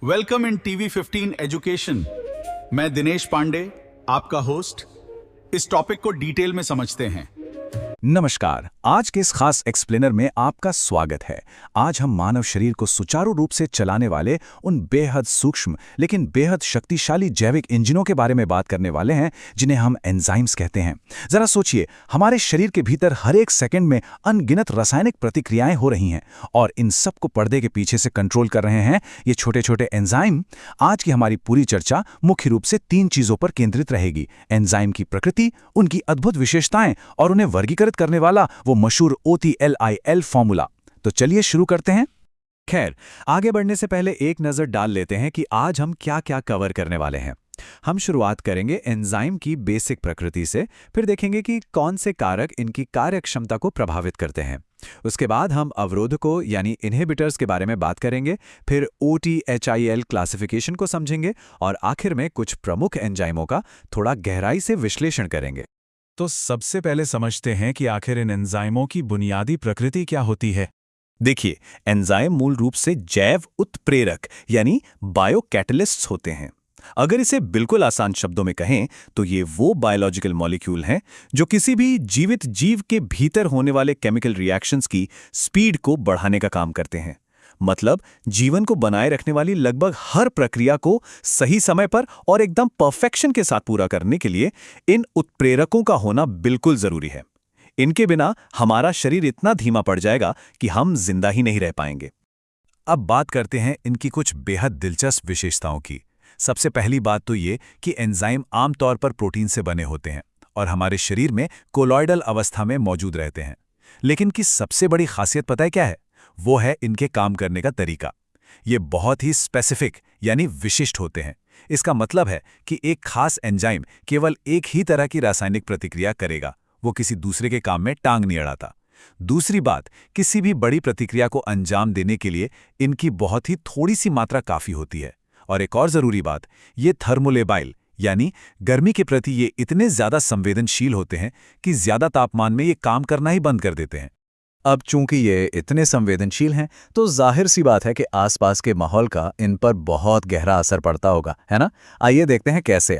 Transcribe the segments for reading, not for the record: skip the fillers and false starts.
Welcome in TV 15 education. मैं दिनेश पांडे, आपका host. इस टॉपिक को डिटेल में समझते हैं। नमस्कार, आज के इस खास एक्सप्लेनर में आपका स्वागत है। आज हम मानव शरीर को सुचारू रूप से चलाने वाले उन बेहद सूक्ष्म लेकिन बेहद शक्तिशाली जैविक इंजनों के बारे में बात करने वाले हैं जिन्हें हम एंजाइम्स कहते हैं। जरा सोचिए, हमारे शरीर के भीतर हर एक सेकंड में अनगिनत रासायनिक प्रतिक्रियाएं हो रही हैं और इन सबको पर्दे के पीछे से कंट्रोल कर रहे हैं ये छोटे छोटे एंजाइम। आज की हमारी पूरी चर्चा मुख्य रूप से 3 चीजों पर केंद्रित रहेगी: एंजाइम की प्रकृति, उनकी अद्भुत विशेषताएं और उन्हें वर्गीकृत करने वाला वो मशहूर OTLIL फॉर्मूला। तो चलिए शुरू करते हैं। खैर, आगे बढ़ने से पहले एक नजर डाल लेते हैं कि आज हम क्या क्या कवर करने वाले हैं। हम शुरुआत करेंगे एंजाइम की बेसिक प्रकृति से, फिर देखेंगे कि कौन से कारक इनकी कार्यक्षमता को प्रभावित करते हैं। उसके बाद हम अवरोधकों यानी इनहिबिटर्स के बारे में बात करेंगे, फिर OTHIL क्लासिफिकेशन को समझेंगे और आखिर में कुछ प्रमुख एंजाइमों का थोड़ा गहराई से विश्लेषण करेंगे। तो सबसे पहले समझते हैं कि आखिर इन एंजाइमों की बुनियादी प्रकृति क्या होती है। देखिए, एंजाइम मूल रूप से जैव उत्प्रेरक यानी बायोकैटलिस्ट्स होते हैं। अगर इसे बिल्कुल आसान शब्दों में कहें तो ये वो बायोलॉजिकल मॉलिक्यूल हैं जो किसी भी जीवित जीव के भीतर होने वाले केमिकल रिएक्शंस की स्पीड को बढ़ाने का काम करते हैं। मतलब जीवन को बनाए रखने वाली लगभग हर प्रक्रिया को सही समय पर और एकदम परफेक्शन के साथ पूरा करने के लिए इन उत्प्रेरकों का होना बिल्कुल जरूरी है। इनके बिना हमारा शरीर इतना धीमा पड़ जाएगा कि हम जिंदा ही नहीं रह पाएंगे। अब बात करते हैं इनकी कुछ बेहद दिलचस्प विशेषताओं की। सबसे पहली बात तो ये कि एंजाइम आमतौर पर प्रोटीन से बने होते हैं और हमारे शरीर में कोलॉइडल अवस्था में मौजूद रहते हैं। लेकिन की सबसे बड़ी खासियत पता है क्या है? वो है इनके काम करने का तरीका। ये बहुत ही स्पेसिफिक यानी विशिष्ट होते हैं। इसका मतलब है कि एक खास एंजाइम केवल एक ही तरह की रासायनिक प्रतिक्रिया करेगा, वो किसी दूसरे के काम में टांग नहीं अड़ाता। दूसरी बात, किसी भी बड़ी प्रतिक्रिया को अंजाम देने के लिए इनकी बहुत ही थोड़ी सी मात्रा काफी होती है। और एक और जरूरी बात, ये थर्मोलेबाइल यानी गर्मी के प्रति ये इतने ज्यादा संवेदनशील होते हैं कि ज्यादा तापमान में ये काम करना ही बंद कर देते हैं। अब चूंकि ये इतने संवेदनशील हैं तो जाहिर सी बात है कि आसपास के माहौल का इन पर बहुत गहरा असर पड़ता होगा, है ना? आइए देखते हैं कैसे।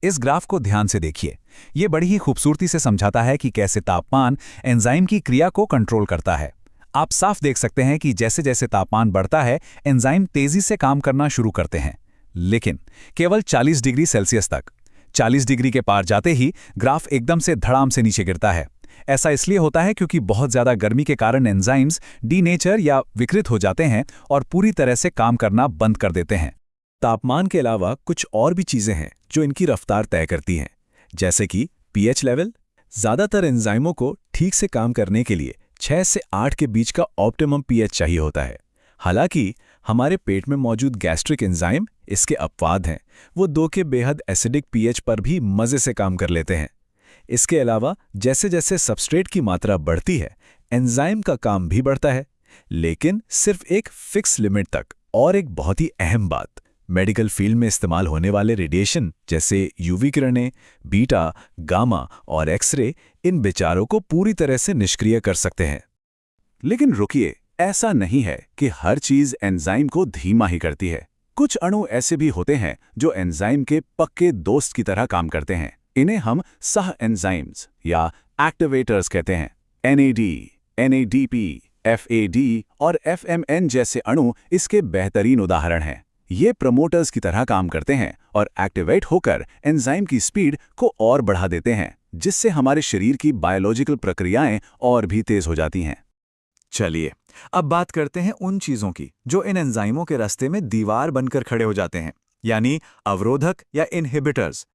इस ग्राफ को ध्यान से देखिए। ये बड़ी ही खूबसूरती से समझाता है कि कैसे तापमान एंजाइम की क्रिया को कंट्रोल करता है। आप साफ देख सकते हैं कि जैसे जैसे तापमान बढ़ता है एंजाइम तेजी से काम करना शुरू करते हैं, लेकिन केवल 40 डिग्री सेल्सियस तक। 40 डिग्री के पार जाते ही ग्राफ एकदम से धड़ाम से नीचे गिरता है। ऐसा इसलिए होता है क्योंकि बहुत ज्यादा गर्मी के कारण एंजाइम्स डीनेचर या विकृत हो जाते हैं और पूरी तरह से काम करना बंद कर देते हैं। तापमान के अलावा कुछ और भी चीजें हैं जो इनकी रफ्तार तय करती हैं, जैसे कि पीएच लेवल। ज्यादातर एंजाइमों को ठीक से काम करने के लिए 6 से 8 के बीच का ऑप्टिमम पीएच चाहिए होता है। हालांकि हमारे पेट में मौजूद गैस्ट्रिक एंजाइम इसके अपवाद हैं। वो 2 के बेहद एसिडिक पीएच पर भी मजे से काम कर लेते हैं। इसके अलावा जैसे जैसे सबस्ट्रेट की मात्रा बढ़ती है एंजाइम का काम भी बढ़ता है, लेकिन सिर्फ एक फिक्स लिमिट तक। और एक बहुत ही अहम बात, मेडिकल फील्ड में इस्तेमाल होने वाले रेडिएशन जैसे यूवी किरणें, बीटा, गामा और एक्सरे इन बेचारों को पूरी तरह से निष्क्रिय कर सकते हैं। लेकिन रुकिए, ऐसा नहीं है कि हर चीज एंजाइम को धीमा ही करती है। कुछ अणु ऐसे भी होते हैं जो एंजाइम के पक्के दोस्त की तरह काम करते हैं। इन्हें हम सह एंजाइम्स या एक्टिवेटर्स कहते हैं। NAD, NADP, FAD और FMN जैसे अणु इसके बेहतरीन उदाहरण हैं। ये प्रमोटर्स की तरह काम करते हैं और एक्टिवेट होकर एंजाइम की स्पीड को और बढ़ा देते हैं, जिससे हमारे शरीर की बायोलॉजिकल प्रक्रियाएं और भी तेज हो जाती हैं। चलिए, अब बात करते हैं उन चीजों की जो इन एंजाइमों के रास्ते में दीवार बनकर खड़े हो जाते हैं, यानी अवरोधक या इनहिबिटर्स।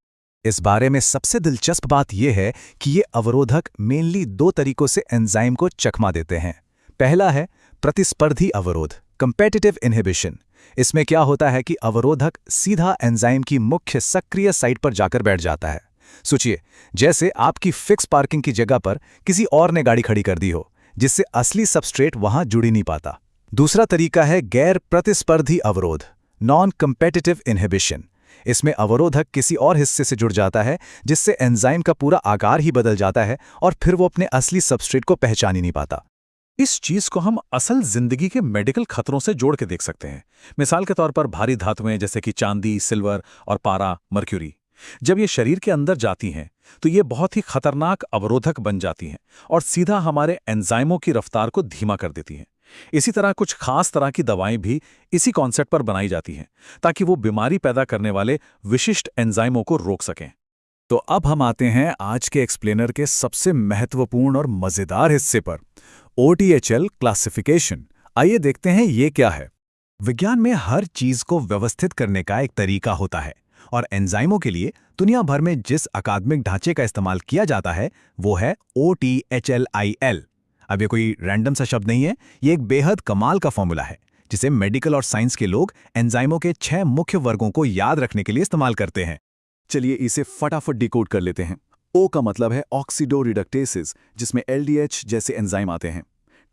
इस बारे में सबसे दिलचस्प बात यह है कि ये अवरोधक मेनली 2 तरीकों से एंजाइम को चकमा देते हैं। पहला है प्रतिस्पर्धी अवरोध, कंपेटिटिव इनहिबिशन। इसमें क्या होता है कि अवरोधक सीधा एंजाइम की मुख्य सक्रिय साइट पर जाकर बैठ जाता है। सोचिए, जैसे आपकी फिक्स पार्किंग की जगह पर किसी और ने गाड़ी खड़ी कर दी हो, जिससे असली सबस्ट्रेट वहां जुड़ ही नहीं पाता। दूसरा तरीका है गैर प्रतिस्पर्धी अवरोध, नॉन कंपेटिटिव इनहिबिशन। इसमें अवरोधक किसी और हिस्से से जुड़ जाता है, जिससे एंजाइम का पूरा आकार ही बदल जाता है और फिर वो अपने असली सबस्ट्रेट को पहचान ही नहीं पाता। इस चीज को हम असल जिंदगी के मेडिकल खतरों से जोड़ के देख सकते हैं। मिसाल के तौर पर भारी धातुएं जैसे कि चांदी, सिल्वर और पारा, मर्क्यूरी, जब ये शरीर के अंदर जाती हैं तो ये बहुत ही खतरनाक अवरोधक बन जाती हैं और सीधा हमारे एंजाइमों की रफ्तार को धीमा कर देती हैं। इसी तरह कुछ खास तरह की दवाएं भी इसी कॉन्सेप्ट पर बनाई जाती हैं ताकि वो बीमारी पैदा करने वाले विशिष्ट एंजाइमों को रोक सकें। तो अब हम आते हैं आज के एक्सप्लेनर के सबसे महत्वपूर्ण और मजेदार हिस्से पर, OTHL क्लासिफिकेशन। आइए देखते हैं ये क्या है। विज्ञान में हर चीज को व्यवस्थित करने का एक तरीका होता है और एंजाइमों के लिए दुनिया भर में जिस अकादमिक ढांचे का इस्तेमाल किया जाता है वो है OTHLIL। अब ये कोई रैंडम सा शब्द नहीं है, ये एक बेहद कमाल का फॉर्मूला है जिसे मेडिकल और साइंस के लोग एंजाइमों के 6 मुख्य वर्गों को याद रखने के लिए इस्तेमाल करते हैं। चलिए इसे फटाफट डिकोड कर लेते हैं। O का मतलब है ऑक्सीडोरिडक्टेसेस, जिसमें LDH जैसे एंजाइम आते हैं।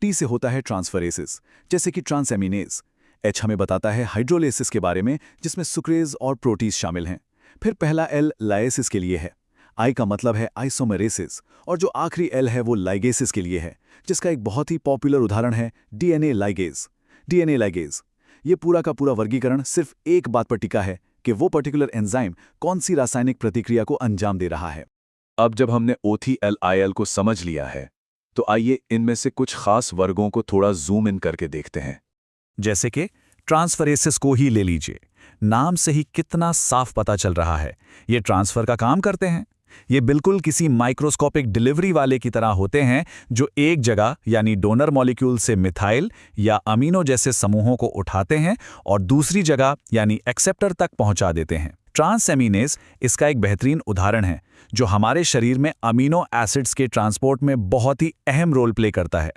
T से होता है ट्रांसफरेसेस, जैसे कि ट्रांसएमिनेज। H हमें बताता है हाइड्रोलेसिस के बारे में, जिसमें सुक्रेज और प्रोटीज शामिल हैं। फिर पहला L लाइसिस के लिए है। I का मतलब है आइसोमेरेसिस, और जो आखिरी L है वो लाइगेसिस के लिए है, जिसका एक बहुत ही पॉपुलर उदाहरण है DNA लाइगेज। DNA लाइगेज, ये पूरा का पूरा वर्गीकरण सिर्फ एक बात पर टिका है कि वो पर्टिकुलर एंजाइम कौन सी रासायनिक प्रतिक्रिया को अंजाम दे रहा है। अब जब हमने OTHLIL को समझ लिया है तो आइए इनमें से कुछ खास वर्गों को थोड़ा जूम इन करके देखते हैं। जैसे कि ट्रांसफरेसिस को ही ले लीजिए, नाम से ही कितना साफ पता चल रहा है ये ट्रांसफर का काम करते हैं। ये बिल्कुल किसी माइक्रोस्कोपिक डिलीवरी वाले की तरह होते हैं जो एक जगह यानी डोनर मॉलिक्यूल से मिथाइल या अमीनो जैसे समूहों को उठाते हैं और दूसरी जगह यानी एक्सेप्टर तक पहुंचा देते हैं। ट्रांसएमिनेज इसका एक बेहतरीन उदाहरण है जो हमारे शरीर में अमीनो एसिड्स के ट्रांसपोर्ट में बहुत ही अहम रोल प्ले करता है।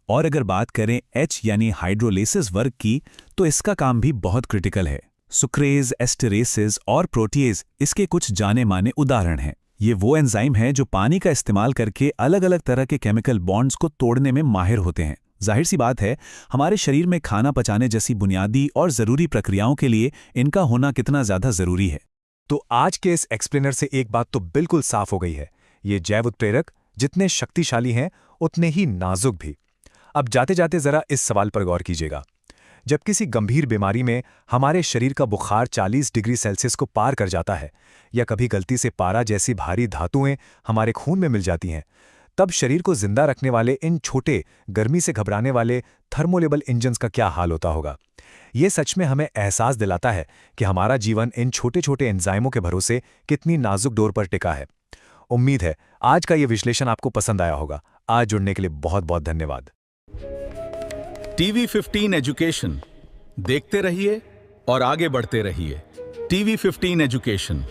और अगर बात करें H यानी हाइड्रोलेसिस वर्ग की, तो इसका काम भी बहुत क्रिटिकल है। सुक्रेज, एस्टरेसिस और प्रोटीएज इसके कुछ जाने माने उदाहरण हैं। ये वो एंजाइम हैं जो पानी का इस्तेमाल करके अलग अलग तरह के केमिकल बॉन्ड्स को तोड़ने में माहिर होते हैं। जाहिर सी बात है, हमारे शरीर में खाना पचाने जैसी बुनियादी और ज़रूरी प्रक्रियाओं के लिए इनका होना कितना ज़्यादा ज़रूरी है। तो आज के इस एक्सप्लेनर से एक बात तो बिल्कुल साफ हो गई है, ये जैव उत्प्रेरक जितने शक्तिशाली हैं उतने ही नाजुक भी। अब जाते जाते ज़रा इस सवाल पर गौर कीजिएगा। जब किसी गंभीर बीमारी में हमारे शरीर का बुखार 40 डिग्री सेल्सियस को पार कर जाता है या कभी गलती से पारा जैसी भारी धातुएं हमारे खून में मिल जाती हैं, तब शरीर को जिंदा रखने वाले इन छोटे, गर्मी से घबराने वाले थर्मोलेबल इंजन्स का क्या हाल होता होगा। ये सच में हमें एहसास दिलाता है कि हमारा जीवन इन छोटे छोटे एंजाइमों के भरोसे कितनी नाजुक डोर पर टिका है। उम्मीद है आज का ये विश्लेषण आपको पसंद आया होगा। आज जुड़ने के लिए बहुत बहुत धन्यवाद। TV15 एजुकेशन, देखते रहिए और आगे बढ़ते रहिए। TV15 education.